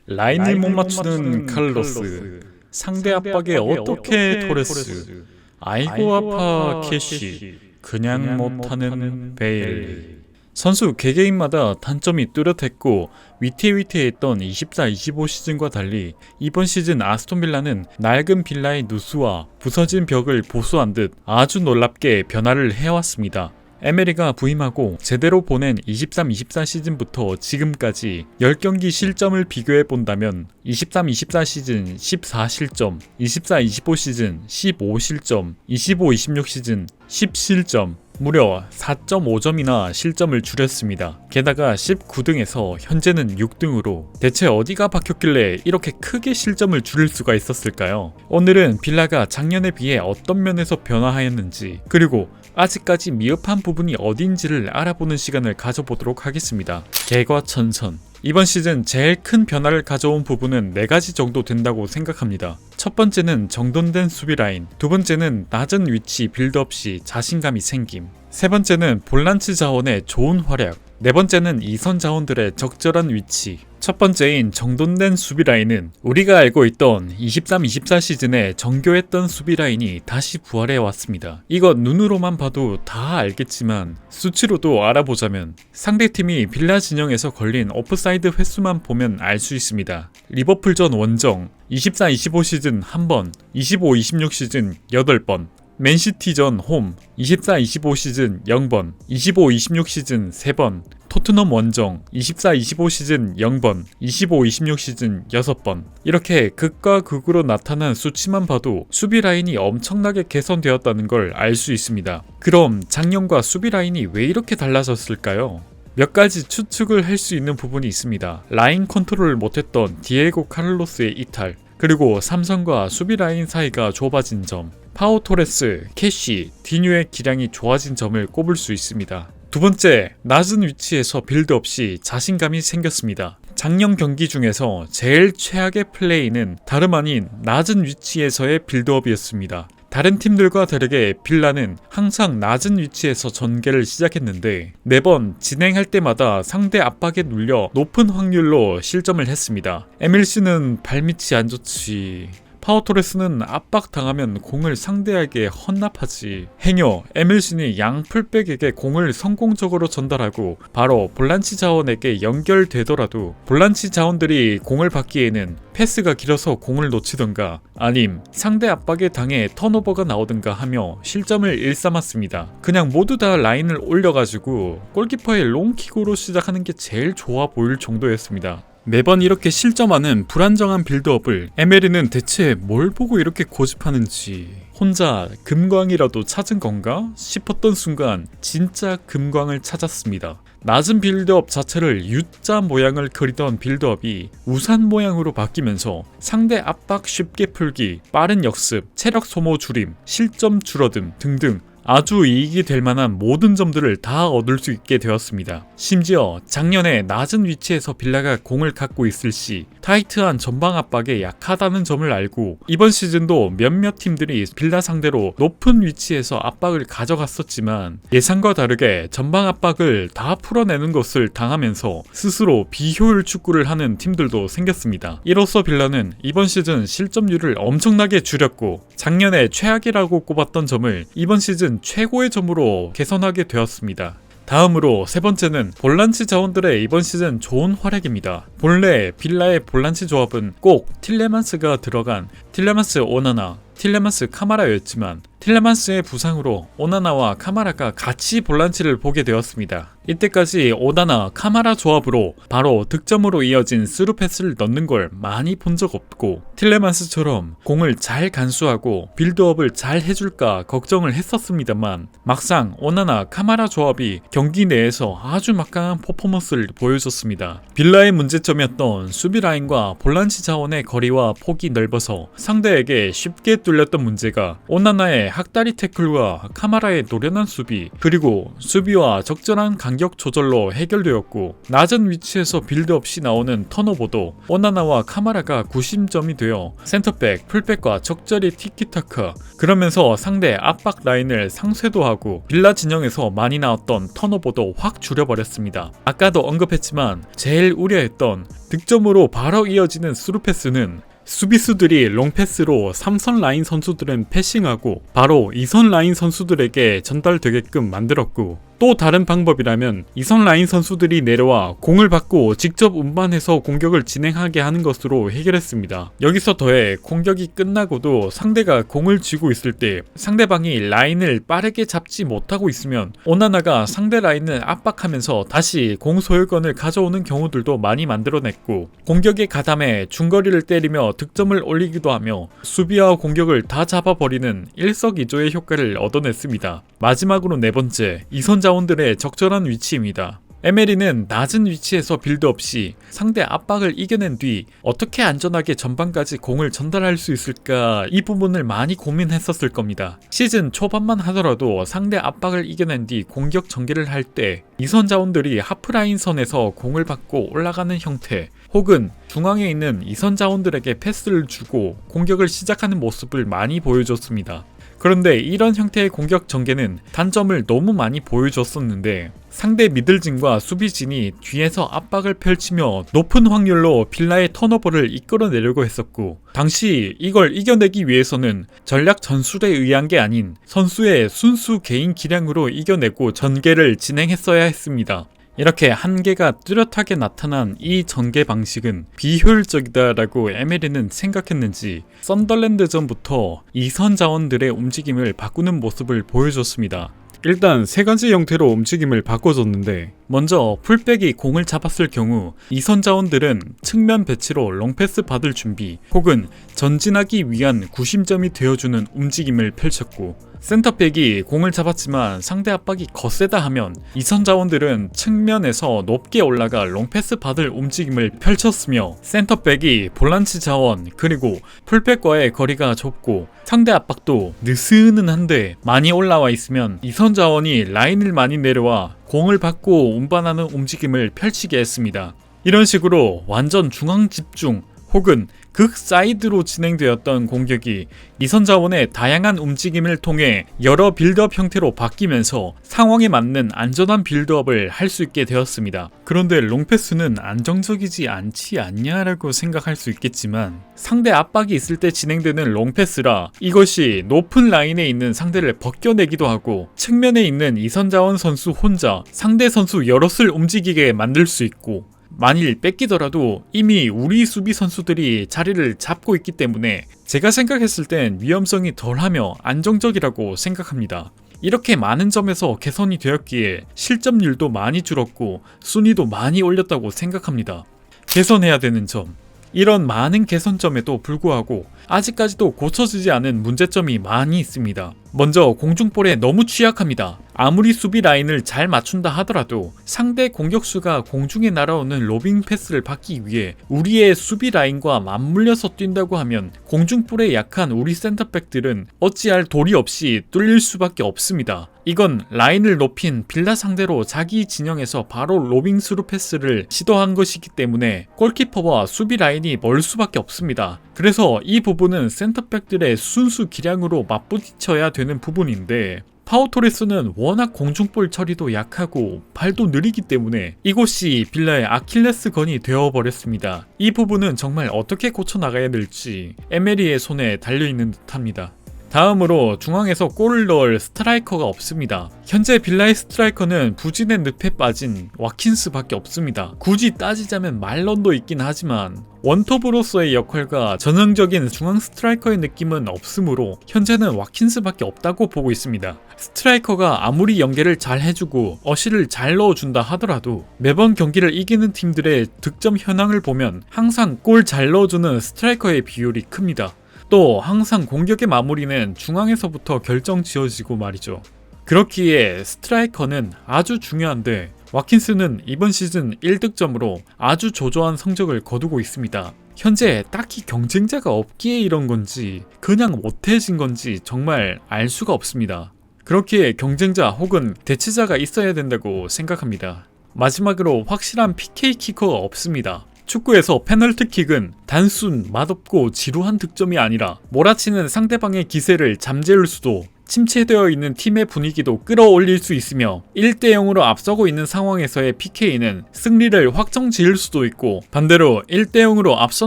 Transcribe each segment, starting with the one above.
라인을 못 맞추는 칼로스, 상대 압박에 어떻게 토레스, 아이고 아파 캐시, 그냥 못하는 베일리. 선수 개개인마다 단점이 뚜렷했고 위태위태했던 24-25 시즌과 달리 이번 시즌 아스톤빌라는 낡은 빌라의 누수와 부서진 벽을 보수한 듯 아주 놀랍게 변화를 해왔습니다. 에메리가 부임하고 제대로 보낸 23-24 시즌부터 지금까지 10경기 실점을 비교해본다면 23-24 시즌 14실점, 24-25 시즌 15실점, 25-26 시즌 10실점, 무려 4.5점이나 실점을 줄였습니다. 게다가 19등에서 현재는 6등으로 대체 어디가 박혔길래 이렇게 크게 실점을 줄일 수가 있었을까요? 오늘은 빌라가 작년에 비해 어떤 면에서 변화하였는지, 그리고 아직까지 미흡한 부분이 어딘지를 알아보는 시간을 가져보도록 하겠습니다. 개과천선. 이번 시즌 제일 큰 변화를 가져온 부분은 4가지 정도 된다고 생각합니다. 첫 번째는 정돈된 수비 라인, 두 번째는 낮은 위치 빌드업 시 자신감이 생김, 세 번째는 볼란치 자원의 좋은 활약, 네 번째는 이선 자원들의 적절한 위치. 첫 번째인 정돈된 수비 라인은 우리가 알고 있던 23-24 시즌에 정교했던 수비 라인이 다시 부활해 왔습니다. 이거 눈으로만 봐도 다 알겠지만 수치로도 알아보자면 상대팀이 빌라 진영에서 걸린 오프사이드 횟수만 보면 알 수 있습니다. 리버풀전 원정 24-25 시즌 1번, 25-26 시즌 8번, 맨시티전 홈 24-25 시즌 0번, 25-26 시즌 3번, 토트넘 원정 24-25 시즌 0번, 25-26 시즌 6번. 이렇게 극과 극으로 나타난 수치만 봐도 수비 라인이 엄청나게 개선되었다는 걸 알 수 있습니다. 그럼 작년과 수비 라인이 왜 이렇게 달라졌을까요? 몇 가지 추측을 할 수 있는 부분이 있습니다. 라인 컨트롤을 못했던 디에고 카를로스의 이탈, 그리고 삼성과 수비 라인 사이가 좁아진 점, 파우 토레스, 캐시, 디뉴의 기량이 좋아진 점을 꼽을 수 있습니다. 두 번째, 낮은 위치에서 빌드업 시 자신감이 생겼습니다. 작년 경기 중에서 제일 최악의 플레이는 다름 아닌 낮은 위치에서의 빌드업이었습니다. 다른 팀들과 다르게 빌라는 항상 낮은 위치에서 전개를 시작했는데 매번 진행할 때마다 상대 압박에 눌려 높은 확률로 실점을 했습니다. 에밀씨는 발밑이 안 좋지, 파우토레스는 압박당하면 공을 상대에게 헌납하지. 행여 에밀슨이 양 풀백에게 공을 성공적으로 전달하고 바로 볼란치 자원에게 연결되더라도 볼란치 자원들이 공을 받기에는 패스가 길어서 공을 놓치던가 아님 상대 압박에 당해 턴오버가 나오든가 하며 실점을 일삼았습니다. 그냥 모두 다 라인을 올려가지고 골키퍼의 롱킥으로 시작하는 게 제일 좋아 보일 정도였습니다. 매번 이렇게 실점하는 불안정한 빌드업을 에메리는 대체 뭘 보고 이렇게 고집하는지, 혼자 금광이라도 찾은 건가 싶었던 순간 진짜 금광을 찾았습니다. 낮은 빌드업 자체를 U자 모양을 그리던 빌드업이 우산 모양으로 바뀌면서 상대 압박 쉽게 풀기, 빠른 역습, 체력 소모 줄임, 실점 줄어듦 등등 아주 이익이 될 만한 모든 점들을 다 얻을 수 있게 되었습니다. 심지어 작년에 낮은 위치에서 빌라가 공을 갖고 있을 시 타이트한 전방 압박에 약하다는 점을 알고 이번 시즌도 몇몇 팀들이 빌라 상대로 높은 위치에서 압박을 가져갔었지만 예상과 다르게 전방 압박을 다 풀어내는 것을 당하면서 스스로 비효율 축구를 하는 팀들도 생겼습니다. 이로써 빌라는 이번 시즌 실점률을 엄청나게 줄였고 작년에 최악이라고 꼽았던 점을 이번 시즌 최고의 점으로 개선하게 되었습니다. 다음으로 세 번째는 볼란치 자원들의 이번 시즌 좋은 활약입니다. 본래 빌라의 볼란치 조합은 꼭 틸레만스가 들어간 틸레만스 오나나, 틸레만스 카마라였지만 틸레만스의 부상으로 오나나와 카마라가 같이 볼란치를 보게 되었습니다. 이때까지 오나나, 카마라 조합으로 바로 득점으로 이어진 스루 패스를 넣는 걸 많이 본 적 없고 틸레만스처럼 공을 잘 간수하고 빌드업을 잘 해줄까 걱정을 했었습니다만 막상 오나나, 카마라 조합이 경기 내에서 아주 막강한 퍼포먼스를 보여줬습니다. 빌라의 문제점이었던 수비 라인과 볼란치 자원의 거리와 폭이 넓어서 상대에게 쉽게 뚫렸던 문제가 오나나의 팀의 학다리 태클과 카마라의 노련한 수비, 그리고 수비와 적절한 간격 조절로 해결되었고, 낮은 위치에서 빌드 없이 나오는 턴오버도 오나나와 카마라가 구심점이 되어 센터백, 풀백과 적절히 티키타카, 그러면서 상대 압박 라인을 상쇄도하고 빌라 진영에서 많이 나왔던 턴오버도 확 줄여버렸습니다. 아까도 언급했지만 제일 우려했던 득점으로 바로 이어지는 스루패스는 수비수들이 롱패스로 3선 라인 선수들은 패싱하고 바로 2선 라인 선수들에게 전달되게끔 만들었고, 또 다른 방법이라면 2선 라인 선수들이 내려와 공을 받고 직접 운반해서 공격을 진행하게 하는 것으로 해결했습니다. 여기서 더해 공격이 끝나고도 상대가 공을 쥐고 있을 때 상대방이 라인을 빠르게 잡지 못하고 있으면 오나나가 상대 라인을 압박하면서 다시 공 소유권을 가져오는 경우들도 많이 만들어냈고, 공격에 가담해 중거리를 때리며 득점을 올리기도 하며 수비와 공격을 다 잡아버리는 일석이조의 효과를 얻어냈습니다. 마지막으로 네 번째, 2선 자원들의 적절한 위치입니다. 에메리는 낮은 위치에서 빌드 없이 상대 압박을 이겨낸 뒤 어떻게 안전하게 전방까지 공을 전달할 수 있을까, 이 부분을 많이 고민했었을 겁니다. 시즌 초반만 하더라도 상대 압박을 이겨낸 뒤 공격 전개를 할 때 2선 자원들이 하프라인 선에서 공을 받고 올라가는 형태, 혹은 중앙에 있는 2선 자원들에게 패스를 주고 공격을 시작하는 모습을 많이 보여줬습니다. 그런데 이런 형태의 공격 전개는 단점을 너무 많이 보여줬었는데, 상대 미들진과 수비진이 뒤에서 압박을 펼치며 높은 확률로 빌라의 턴오버를 이끌어내려고 했었고, 당시 이걸 이겨내기 위해서는 전략 전술에 의한 게 아닌 선수의 순수 개인 기량으로 이겨내고 전개를 진행했어야 했습니다. 이렇게 한계가 뚜렷하게 나타난 이 전개 방식은 비효율적이다라고 에메리는 생각했는지 썬더랜드전부터 2선 자원들의 움직임을 바꾸는 모습을 보여줬습니다. 일단 세 가지 형태로 움직임을 바꿔줬는데, 먼저 풀백이 공을 잡았을 경우 2선 자원들은 측면 배치로 롱패스 받을 준비 혹은 전진하기 위한 구심점이 되어주는 움직임을 펼쳤고, 센터백이 공을 잡았지만 상대 압박이 거세다 하면 2선 자원들은 측면에서 높게 올라가 롱패스 받을 움직임을 펼쳤으며, 센터백이 볼란치 자원 그리고 풀백과의 거리가 좁고 상대 압박도 느슨한데 많이 올라와 있으면 2선 자원이 라인을 많이 내려와 공을 받고 운반하는 움직임을 펼치게 했습니다. 이런 식으로 완전 중앙 집중 혹은 극 사이드로 진행되었던 공격이 2선 자원의 다양한 움직임을 통해 여러 빌드업 형태로 바뀌면서 상황에 맞는 안전한 빌드업을 할 수 있게 되었습니다. 그런데 롱패스는 안정적이지 않지 않냐라고 생각할 수 있겠지만, 상대 압박이 있을 때 진행되는 롱패스라 이것이 높은 라인에 있는 상대를 벗겨내기도 하고 측면에 있는 2선 자원 선수 혼자 상대 선수 여럿을 움직이게 만들 수 있고, 만일 뺏기더라도 이미 우리 수비 선수들이 자리를 잡고 있기 때문에 제가 생각했을 땐 위험성이 덜하며 안정적이라고 생각합니다. 이렇게 많은 점에서 개선이 되었기에 실점률도 많이 줄었고 순위도 많이 올렸다고 생각합니다. 개선해야 되는 점, 이런 많은 개선점에도 불구하고 아직까지도 고쳐지지 않은 문제점이 많이 있습니다. 먼저 공중볼에 너무 취약합니다. 아무리 수비 라인을 잘 맞춘다 하더라도 상대 공격수가 공중에 날아오는 로빙 패스를 받기 위해 우리의 수비 라인과 맞물려서 뛴다고 하면 공중볼에 약한 우리 센터백들은 어찌할 도리 없이 뚫릴 수밖에 없습니다. 이건 라인을 높인 빌라 상대로 자기 진영에서 바로 로빙 스루 패스를 시도한 것이기 때문에 골키퍼와 수비 라인이 멀 수밖에 없습니다. 그래서 이 부분은 센터백들의 순수 기량으로 맞부딪혀야 되는 부분인데, 파우토레스는 워낙 공중볼 처리도 약하고 발도 느리기 때문에 이곳이 빌라의 아킬레스건이 되어버렸습니다. 이 부분은 정말 어떻게 고쳐나가야 될지 에메리의 손에 달려있는 듯합니다. 다음으로 중앙에서 골을 넣을 스트라이커가 없습니다. 현재 빌라의 스트라이커는 부진의 늪에 빠진 와킨스밖에 없습니다. 굳이 따지자면 말런도 있긴 하지만 원톱으로서의 역할과 전형적인 중앙 스트라이커의 느낌은 없으므로 현재는 와킨스밖에 없다고 보고 있습니다. 스트라이커가 아무리 연계를 잘 해주고 어시를 잘 넣어준다 하더라도 매번 경기를 이기는 팀들의 득점 현황을 보면 항상 골 잘 넣어주는 스트라이커의 비율이 큽니다. 또 항상 공격의 마무리는 중앙에서부터 결정 지어지고 말이죠. 그렇기에 스트라이커는 아주 중요한데 와킨스는 이번 시즌 1득점으로 아주 조조한 성적을 거두고 있습니다. 현재 딱히 경쟁자가 없기에 이런 건지 그냥 못해진 건지 정말 알 수가 없습니다. 그렇기에 경쟁자 혹은 대체자가 있어야 된다고 생각합니다. 마지막으로 확실한 PK 키커가 없습니다. 축구에서 페널티킥은 단순 맛없고 지루한 득점이 아니라 몰아치는 상대방의 기세를 잠재울 수도, 침체되어 있는 팀의 분위기도 끌어올릴 수 있으며 1대 0으로 앞서고 있는 상황에서의 PK는 승리를 확정 지을 수도 있고, 반대로 1대 0으로 앞서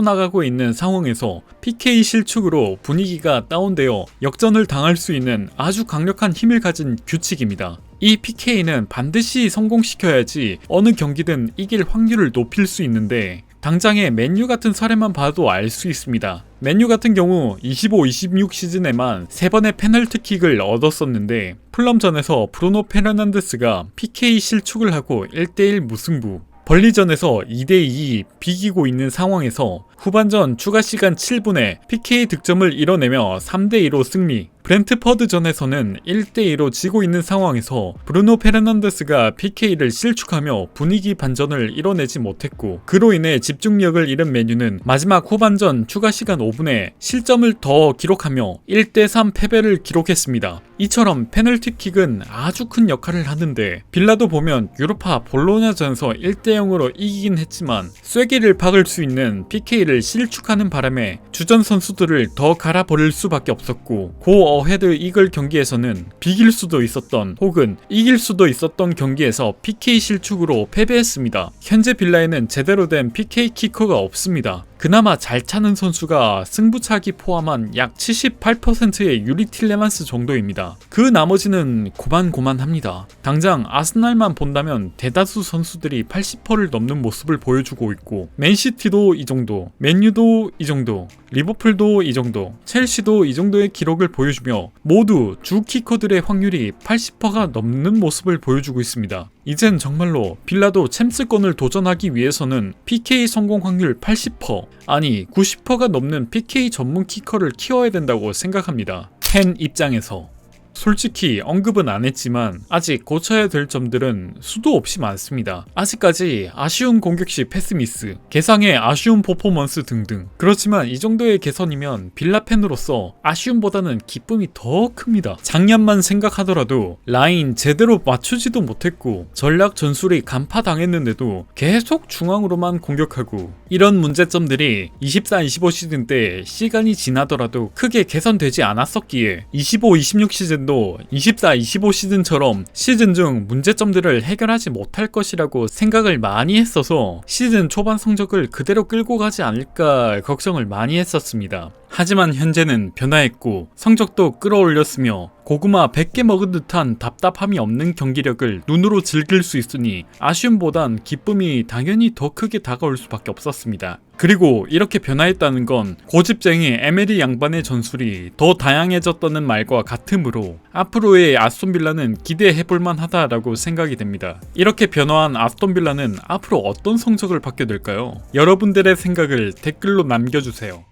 나가고 있는 상황에서 PK 실축으로 분위기가 다운되어 역전을 당할 수 있는 아주 강력한 힘을 가진 규칙입니다. 이 PK는 반드시 성공시켜야지 어느 경기든 이길 확률을 높일 수 있는데, 당장의 맨유 같은 사례만 봐도 알 수 있습니다. 맨유 같은 경우 25-26 시즌에만 3번의 페널티킥을 얻었었는데, 풀럼전에서 브루노 페르난데스가 PK 실축을 하고 1대1 무승부, 벌리전에서 2대2 비기고 있는 상황에서 후반전 추가시간 7분에 PK 득점을 이뤄내며 3대2로 승리, 브렌트퍼드전에서는 1대2로 지고 있는 상황에서 브루노 페르난데스가 PK를 실축하며 분위기 반전을 이뤄내지 못했고, 그로 인해 집중력을 잃은 맨유는 마지막 후반전 추가시간 5분에 실점을 더 기록하며 1대3 패배를 기록했습니다. 이처럼 페널티킥은 아주 큰 역할을 하는데, 빌라도 보면 유로파 볼로냐전에서 1대0으로 이기긴 했지만 쐐기를 박을 수 있는 PK를 실축하는 바람에 주전 선수들을 더 갈아버릴 수밖에 없었고, 고 어헤드 이글 경기에서는 비길 수도 있었던 혹은 이길 수도 있었던 경기에서 PK 실축으로 패배했습니다. 현재 빌라에는 제대로 된 PK 키커가 없습니다. 그나마 잘 차는 선수가 승부차기 포함한 약 78%의 유리 틸레만스 정도입니다. 그 나머지는 고만고만합니다. 당장 아스날만 본다면 대다수 선수들이 80%를 넘는 모습을 보여주고 있고, 맨시티도 이 정도, 맨유도 이 정도, 리버풀도 이 정도, 첼시도 이 정도의 기록을 보여주며 모두 주 키커들의 확률이 80%가 넘는 모습을 보여주고 있습니다. 이젠 정말로 빌라도 챔스권을 도전하기 위해서는 PK 성공 확률 80%, 아니 90%가 넘는 PK 전문 키커를 키워야 된다고 생각합니다. 팬 입장에서 솔직히 언급은 안 했지만 아직 고쳐야 될 점들은 수도 없이 많습니다. 아직까지 아쉬운 공격시 패스미스, 개상의 아쉬운 퍼포먼스 등등. 그렇지만 이 정도의 개선이면 빌라 팬으로서 아쉬움보다는 기쁨이 더 큽니다. 작년만 생각하더라도 라인 제대로 맞추지도 못했고 전략 전술이 간파당했는데도 계속 중앙으로만 공격하고, 이런 문제점들이 24-25 시즌 때 시간이 지나더라도 크게 개선되지 않았었기에 25-26 시즌도 24-25 시즌처럼 시즌 중 문제점들을 해결하지 못할 것이라고 생각을 많이 했어서 시즌 초반 성적을 그대로 끌고 가지 않을까 걱정을 많이 했었습니다. 하지만 현재는 변화했고 성적도 끌어올렸으며 고구마 100개 먹은 듯한 답답함이 없는 경기력을 눈으로 즐길 수 있으니 아쉬움보단 기쁨이 당연히 더 크게 다가올 수밖에 없었습니다. 그리고 이렇게 변화했다는 건 고집쟁이 에메리 양반의 전술이 더 다양해졌다는 말과 같으므로 앞으로의 아스톤빌라는 기대해볼만 하다라고 생각이 됩니다. 이렇게 변화한 아스톤빌라는 앞으로 어떤 성적을 받게 될까요? 여러분들의 생각을 댓글로 남겨주세요.